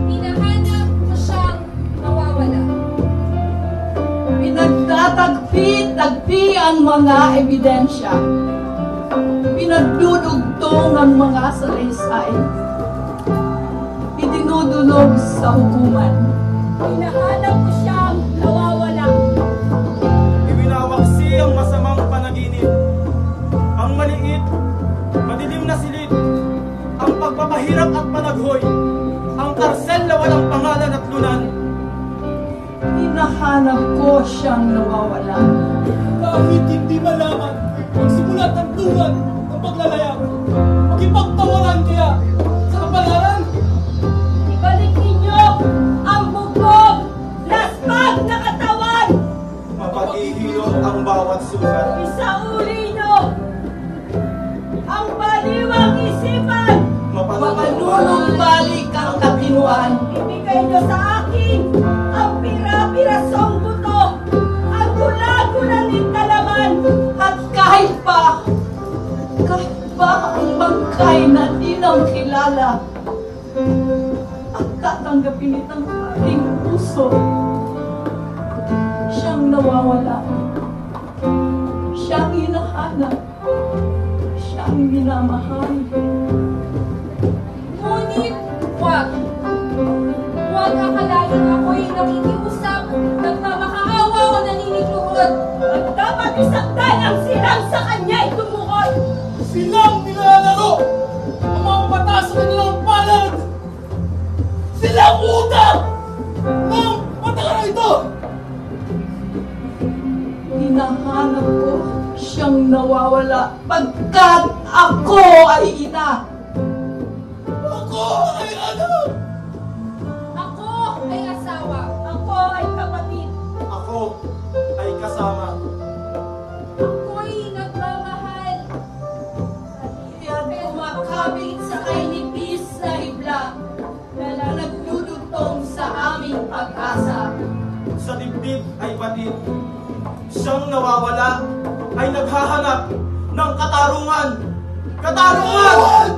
Hinahanap mo siyang nawawala. Pinagtatagpi ang mga ebidensya. Pinagdudugtong ang mga salaysay. Idinudulog sa hukuman. Hinahanap mo siyang nawawala. Iwinawaksi ang masamang panaginip. Ang maliit, madilim na silid. Ang pagpapahirap at panaghoy. Ang karsel na walang pangalan at lunan. Hinahanap ko siyang nawawala. Kahit hindi malaman, magsimulat ang tulad ng paglalayag. Magipagtawaran kaya sa kapalaran. Ibalik ninyo ang bubog, laspag na katawan. Mapag-ihilom ang bawat sugat. Isauli nyo ang baliwang isipan. Mapanunumbalik ang katinuan. Ibigay nyo sa akin ang pira-pirasong buto, ang gula-gula ng kalaman. At kahit pa ang bangkay na di na makilala, at tatanggapin itang aking puso, siyang nawawala, siyang hinahanap, siyang minamahal. Ngunit huwag akalain ako'y nakikiusap, nagmamakaawa o naninigluhod. At dapat isaktan ang silang sa kanya'y tumukod. Silang nilalaro ang mga mata sa kanilang palad. Silang utang ng matagal ito. Hinahanap ko siyang nawawala pagkat ako ay ina. Ako ay anak. Ako ay asawa. Ako ay kapatid. Ako ay kasama. Ako'y nagmamahal. Yan kumakabit sa kay nipis na hibla na nagdudugtong sa aming pag-asa. Sa dibdib ay batid. Siyang nawawala ay naghahanap ng katarungan. Katarungan!